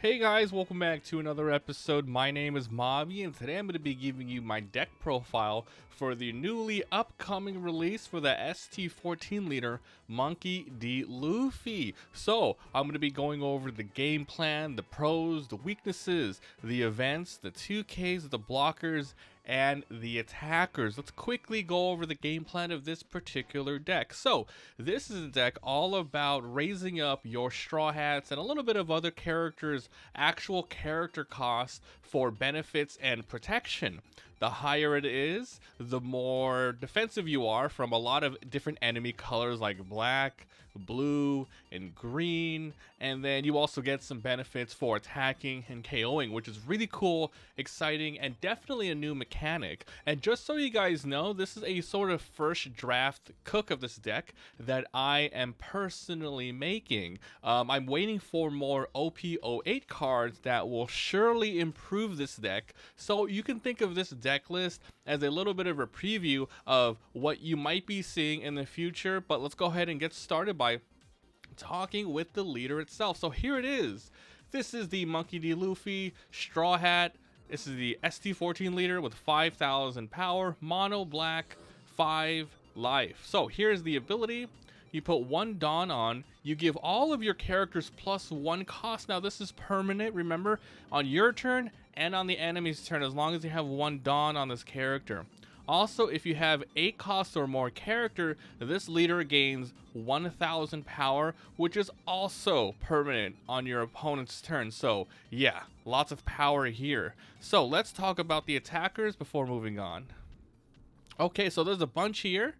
Hey guys, welcome back to another episode. My name is Mobby, and today I'm going to be giving you my deck profile for the newly upcoming release for the ST14 leader, Monkey D. Luffy. So, I'm going to be going over the game plan, the pros, the weaknesses, the events, the 2Ks, the blockers, and the attackers. Let's quickly go over the game plan of this particular deck. So, this is a deck all about raising up your Straw Hats and a little bit of other characters' actual character costs for benefits and protection. The higher it is, the more defensive you are from a lot of different enemy colors like black, blue, and green, and then you also get some benefits for attacking and KOing, which is really cool, exciting, and definitely a new mechanic. And just so you guys know, this is a sort of first draft cook of this deck that I am personally making. I'm waiting for more OP08 cards that will surely improve this deck, so you can think of this deck list as a little bit of a preview of what you might be seeing in the future. But let's go ahead and get started by talking with the leader itself. So here it is. This is the Monkey D. Luffy Straw Hat. This is the ST14 leader with 5,000 power, mono black, 5 life. So here's the ability. You put 1 Dawn on, you give all of your characters +1 cost. Now this is permanent, remember, on your turn and on the enemy's turn, as long as you have 1 Dawn on this character. Also, if you have 8 costs or more character, this leader gains 1,000 power, which is also permanent on your opponent's turn. So yeah, lots of power here. So let's talk about the attackers before moving on. Okay, so there's a bunch here.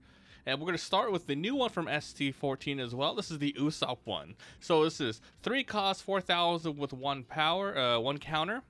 And we're going to start with the new one from ST14 as well. This is the Usopp one. So this is 3 costs, 4,000 with 1 power, 1 counter,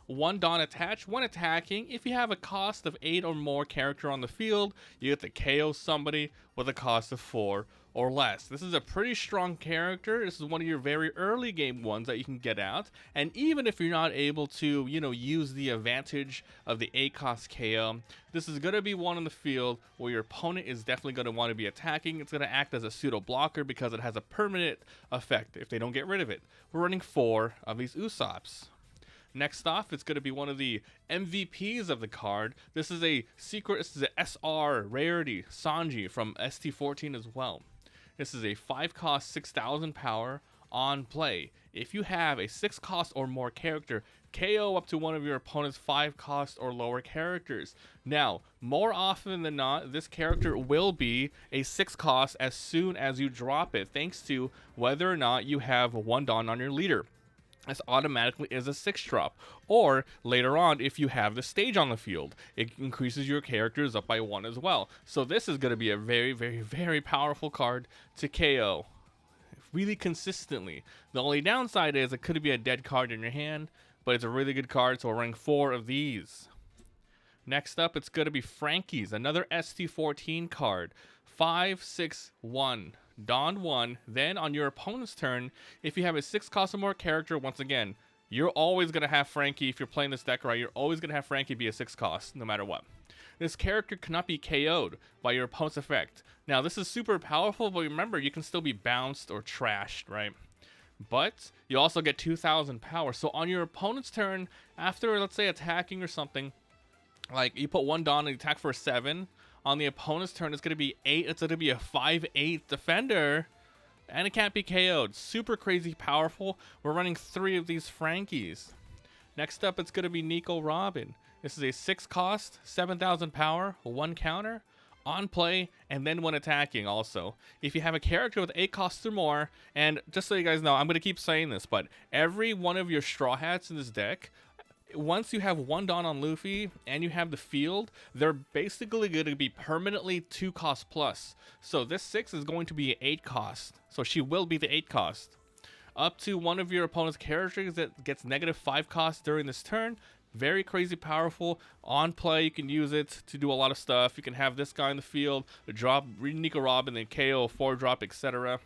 1 Dawn attached, 1 attacking. If you have a cost of 8 or more character on the field, you get to KO somebody with a cost of 4 or less. This is a pretty strong character. This is one of your very early game ones that you can get out. And even if you're not able to, use the advantage of the 8 cost KO, this is going to be one on the field where your opponent is definitely going to want to be attacking. It's going to act as a pseudo blocker because it has a permanent effect if they don't get rid of it. We're running 4 of these Usopps. Next off, it's going to be one of the MVPs of the card. This is a secret, this is an SR rarity, Sanji from ST14 as well. This is a 5 cost, 6,000 power on play. If you have a 6 cost or more character, KO up to one of your opponent's 5 cost or lower characters. Now, more often than not, this character will be a 6 cost as soon as you drop it, thanks to whether or not you have 1 Dawn on your leader. This automatically is a 6 drop, or later on if you have the stage on the field, it increases your characters up by 1 as well. So this is going to be a very, very, very powerful card to KO really consistently. The only downside is it could be a dead card in your hand, but it's a really good card, so we're running 4 of these. Next up, it's going to be Frankie's, another ST14 card, 5, 6, 1. Dawn 1, then on your opponent's turn, if you have a 6 cost or more character, once again, you're always going to have Frankie. If you're playing this deck right, you're always going to have Frankie be a 6 cost, no matter what. This character cannot be KO'd by your opponent's effect. Now, this is super powerful, but remember, you can still be bounced or trashed, right? But you also get 2,000 power. So on your opponent's turn, after, let's say, attacking or something, like you put 1 Dawn and you attack for a 7, on the opponent's turn, it's going to be 8. It's going to be a 5/8 defender, and it can't be KO'd. Super crazy powerful. We're running 3 of these Frankies. Next up, it's going to be Nico Robin. This is a 6 cost, 7,000 power, 1 counter, on play, and then 1 attacking also. If you have a character with 8 costs or more, and just so you guys know, I'm going to keep saying this, but every one of your Straw Hats in this deck, once you have 1 Dawn on Luffy and you have the field, they're basically going to be permanently 2 cost plus. So this 6 is going to be 8 cost. So she will be the 8 cost. Up to one of your opponent's characters that gets -5 cost during this turn. Very crazy powerful. On play, you can use it to do a lot of stuff. You can have this guy in the field, drop Nico Robin, then KO, 4 drop, etc.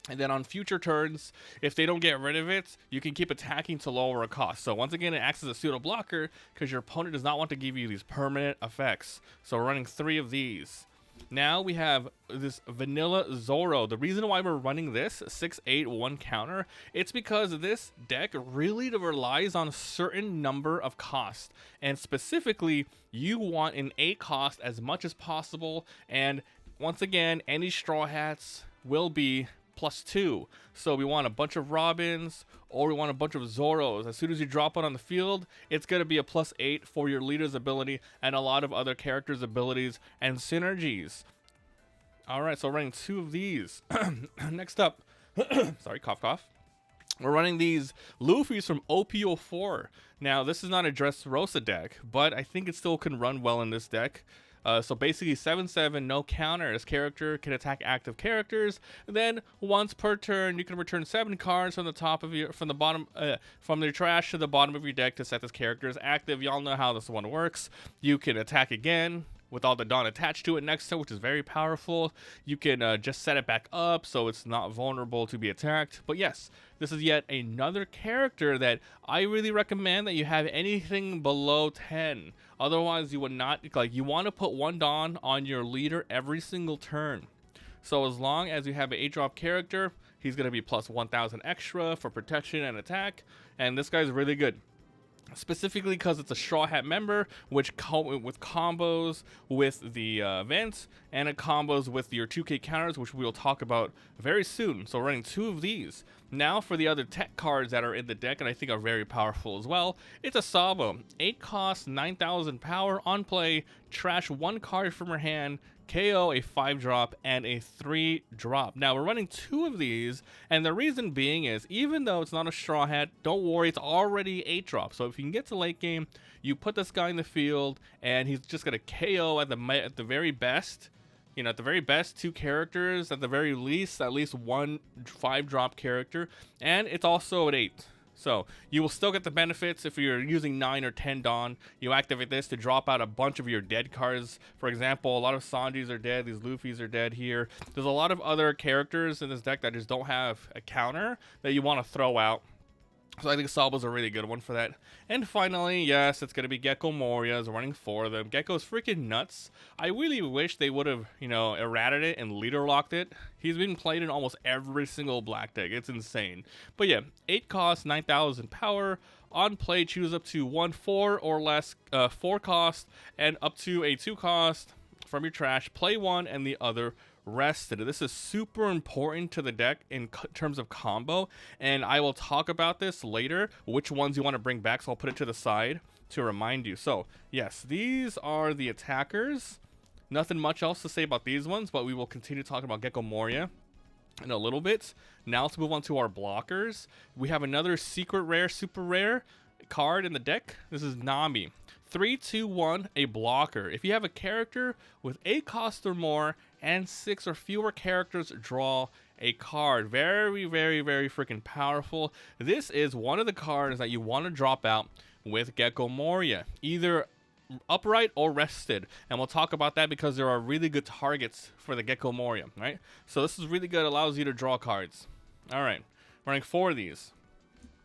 And then on future turns, if they don't get rid of it, you can keep attacking to lower a cost. So once again, it acts as a pseudo blocker because your opponent does not want to give you these permanent effects. So we're running 3 of these. Now we have this vanilla Zoro. The reason why we're running this 6/8 1 counter, it's because this deck really relies on a certain number of costs, and specifically you want an 8 cost as much as possible, and once again any straw hats will be +2. So we want a bunch of Robins, or we want a bunch of Zoros. As soon as you drop one on the field, it's going to be a +8 for your leader's ability and a lot of other characters' abilities and synergies. Alright, so we're running 2 of these. Next up, sorry, cough cough. We're running these Luffy's from OP04. Now, this is not a Dressrosa deck, but I think it still can run well in this deck. So basically 7/7, no counter. This character can attack active characters. Then once per turn, you can return 7 cards from the top of your, from your trash to the bottom of your deck to set this character as active. Y'all know how this one works. You can attack again with all the Dawn attached to it next to it, which is very powerful. You can just set it back up so it's not vulnerable to be attacked. But yes, this is yet another character that I really recommend that you have anything below 10. Otherwise, you would not, like, you want to put 1 Dawn on your leader every single turn. So as long as you have an 8-drop character, he's going to be +1000 extra for protection and attack. And this guy's really good. Specifically because it's a Straw Hat member, which with combos with the events, and it combos with your 2K counters, which we will talk about very soon. So we're running 2 of these. Now for the other tech cards that are in the deck and I think are very powerful as well. It's a Sabo. 8 cost, 9000 power. On play, trash 1 card from her hand, KO a 5-drop and a 3-drop. Now we're running 2 of these, and the reason being is even though it's not a Straw Hat, don't worry, it's already 8-drop. So if you can get to late game, you put this guy in the field, and he's just gonna KO at the very best. You know, at the very best, 2 characters. At the very least, at least 1 5-drop character, and it's also at 8. So you will still get the benefits if you're using 9 or 10 Dawn. You activate this to drop out a bunch of your dead cards. For example, a lot of Sanjis are dead. These Luffy's are dead here. There's a lot of other characters in this deck that just don't have a counter that you want to throw out. So I think Sabo's a really good one for that. And finally, yes, it's going to be Gecko Moria's running 4 of them. Gecko's freaking nuts. I really wish they would have, you know, errated it and leader locked it. He's been played in almost every single black deck. It's insane. But yeah, 8 cost, 9000 power. On play, choose up to 1 4 or less 4 cost and up to a 2 cost from your trash. Play 1 and the other rested. This is super important to the deck in terms of combo, and I will talk about this later, which ones you want to bring back, so I'll put it to the side to remind you. So yes, these are the attackers. Nothing much else to say about these ones, but we will continue talking about Gecko Moria in a little bit. Now let's move on to our blockers. We have another secret rare, super rare card in the deck. This is Nami. 3, 2, 1, a blocker. If you have a character with 8 cost or more and 6 or fewer characters, draw a card. Very, very, very freaking powerful. This is one of the cards that you want to drop out with Gecko Moria, either upright or rested, and we'll talk about that because there are really good targets for the Gecko Moria, right? So this is really good, allows you to draw cards. All right, running 4 of these.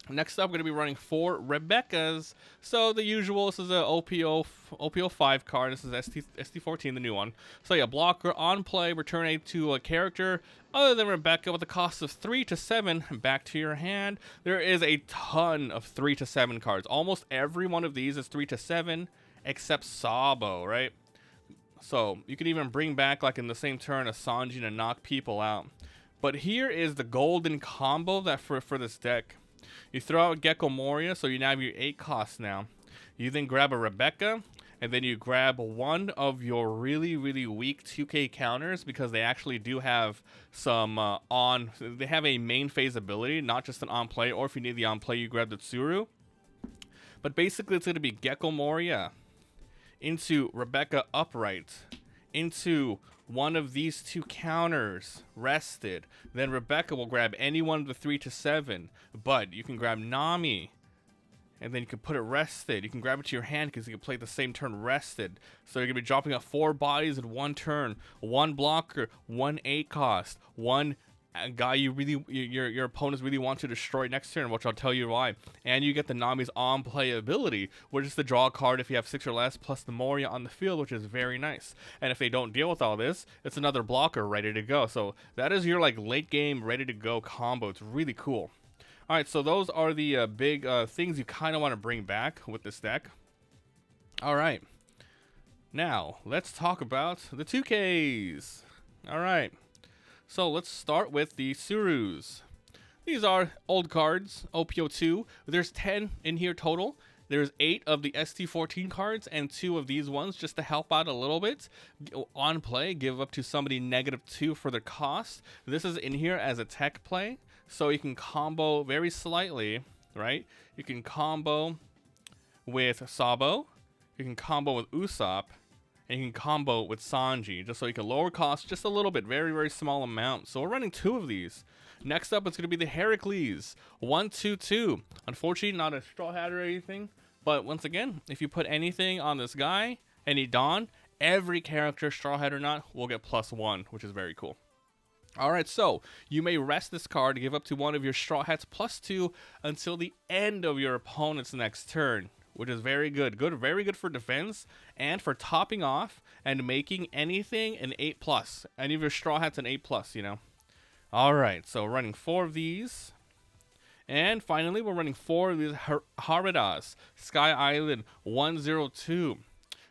Next up, we're going to be running 4 Rebecca's. So the usual, this is a OP05 card. This is ST14, the new one. So yeah, blocker on play, return a to a character other than Rebecca with a cost of 3 to 7 back to your hand. There is a ton of 3 to 7 cards. Almost every one of these is 3 to 7 except Sabo, right? So you can even bring back, like in the same turn, a Sanji to knock people out. But here is the golden combo that for this deck. You throw out Gecko Moria, so you now have your 8 costs now. You then grab a Rebecca, and then you grab one of your really, really weak 2K counters because they actually do have some they have a main phase ability, not just an on play, or if you need the on play, you grab the Tsuru. But basically, it's going to be Gecko Moria into Rebecca upright, into one of these 2 counters rested. Then Rebecca will grab any one of the 3 to 7, but you can grab Nami, and then you can put it rested. You can grab it to your hand because you can play the same turn rested. So you're gonna be dropping out 4 bodies in 1 turn, 1 blocker, 1 8 cost, 1 a guy your opponents really want to destroy next turn, which I'll tell you why. And you get the Nami's on play ability, which is the draw card if you have 6 or less, plus the Moria on the field, which is very nice. And if they don't deal with all this, it's another blocker ready to go. So that is your like late game ready to go combo. It's really cool. All right, so those are the big things you kind of want to bring back with this deck. All right, now let's talk about the 2Ks. All right. So let's start with the Surus. These are old cards, OPO2. There's 10 in here total. There's 8 of the ST14 cards and 2 of these ones just to help out a little bit. On play, give up to somebody -2 for the cost. This is in here as a tech play, so you can combo very slightly, right? You can combo with Sabo, you can combo with Usopp, and you can combo with Sanji, just so you can lower costs just a little bit, very, very small amount. So we're running 2 of these. Next up, it's going to be the Heracles, 1/2/2. Unfortunately, not a Straw Hat or anything, but once again, if you put anything on this guy, any Don, every character, Straw Hat or not, will get +1, which is very cool. Alright, so you may rest this card to give up to one of your Straw Hats +2 until the end of your opponent's next turn, which is very good. Very good for defense and for topping off and making anything an 8+. Any of your Straw Hats an 8+, you know. Alright, so we're running 4 of these. And finally, we're running 4 of these Haradas, Sky Island 1/02.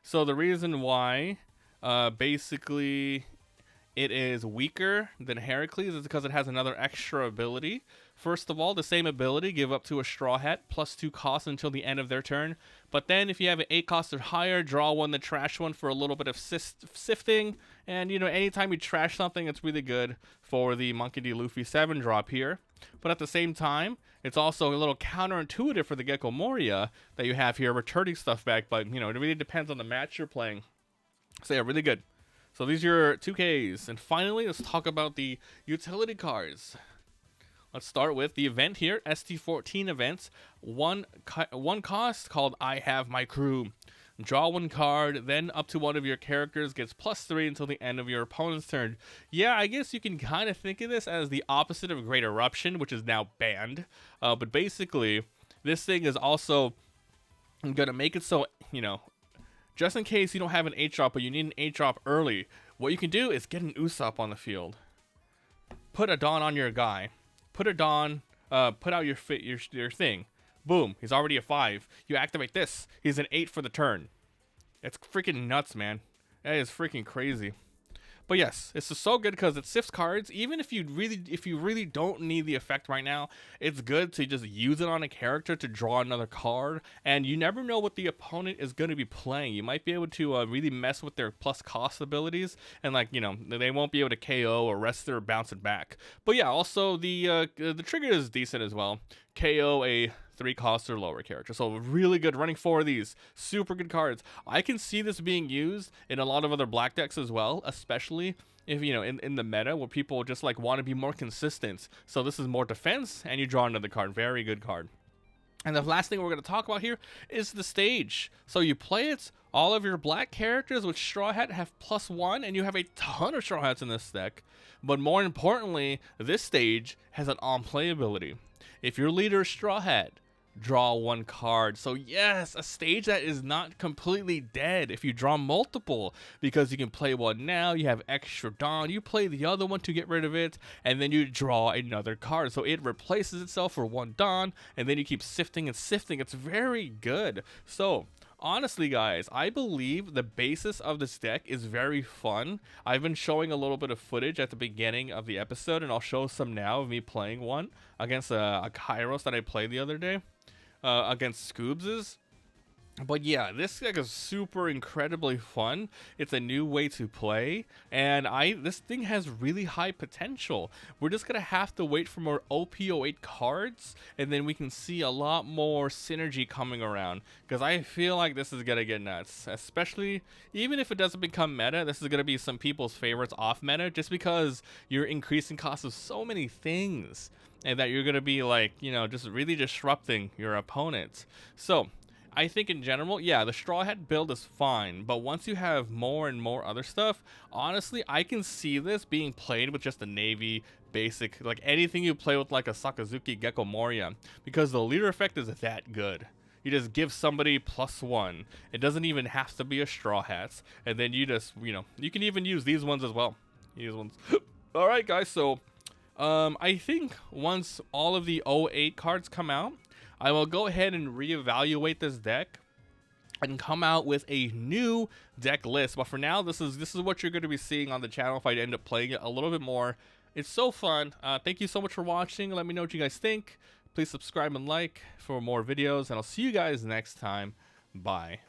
So the reason why, basically, it is weaker than Heracles is because it has another extra ability. First of all, the same ability, give up to a Straw Hat, +2 cost until the end of their turn. But then if you have an 8 cost or higher, draw one, the trash one for a little bit of sifting. And, you know, anytime you trash something, it's really good for the Monkey D. Luffy 7 drop here. But at the same time, it's also a little counterintuitive for the Gecko Moria that you have here, returning stuff back. But, you know, it really depends on the match you're playing. So, yeah, really good. So these are your 2Ks. And finally, let's talk about the utility cards. Let's start with the event here, ST14 events. One cost called I Have My Crew. Draw 1 card, then up to one of your characters gets +3 until the end of your opponent's turn. Yeah, I guess you can kind of think of this as the opposite of Great Eruption, which is now banned. But basically, this thing is also going to make it so, you know, just in case you don't have an 8-drop, but you need an 8-drop early, what you can do is get an Usopp on the field. Put a Dawn on your guy. Put a Dawn, put out your thing. Boom, he's already a 5. You activate this, he's an 8 for the turn. It's freaking nuts, man. That is freaking crazy. But yes, this is so good because it sifts cards. Even if you really don't need the effect right now, it's good to just use it on a character to draw another card. And you never know what the opponent is going to be playing. You might be able to really mess with their plus cost abilities, and like, you know, they won't be able to KO or rest it or bounce it back. But yeah, also the trigger is decent as well. KO a 3 cost or lower character. So really good, running 4 of these. Super good cards. I can see this being used in a lot of other black decks as well, especially if, you know, in the meta where people just like want to be more consistent. So this is more defense and you draw another card. Very good card. And the last thing we're going to talk about here is the stage. So you play it, all of your black characters with Straw Hat have +1, and you have a ton of Straw Hats in this deck. But more importantly, this stage has an on-play ability. If your leader is Straw Hat, draw 1 card. So yes, a stage that is not completely dead if you draw multiple, because you can play one now, you have extra Dawn, you play the other one to get rid of it, and then you draw another card. So it replaces itself for 1 Dawn, and then you keep sifting and sifting. It's very good. So honestly, guys, I believe the basis of this deck is very fun. I've been showing a little bit of footage at the beginning of the episode, and I'll show some now of me playing one against a Kairos that I played the other day against Scoobs's. But yeah, this deck is super incredibly fun. It's a new way to play, and this thing has really high potential. We're just gonna have to wait for more OPO8 cards, and then we can see a lot more synergy coming around, because I feel like this is gonna get nuts. Especially, even if it doesn't become meta, this is gonna be some people's favorites off meta, just because you're increasing costs of so many things, and that you're gonna be like, you know, just really disrupting your opponents. So I think in general, yeah, the Straw Hat build is fine, but once you have more and more other stuff, honestly, I can see this being played with just the Navy, basic, like anything you play with like a Sakazuki Gecko Moria, because the leader effect is that good. You just give somebody +1. It doesn't even have to be a Straw Hats, and then you just, you know, you can even use these ones as well. These ones. All right, guys. So, I think once all of the 08 cards come out, I will go ahead and reevaluate this deck and come out with a new deck list. But for now, this is what you're going to be seeing on the channel if I end up playing it a little bit more. It's so fun. Thank you so much for watching. Let me know what you guys think. Please subscribe and like for more videos, and I'll see you guys next time. Bye.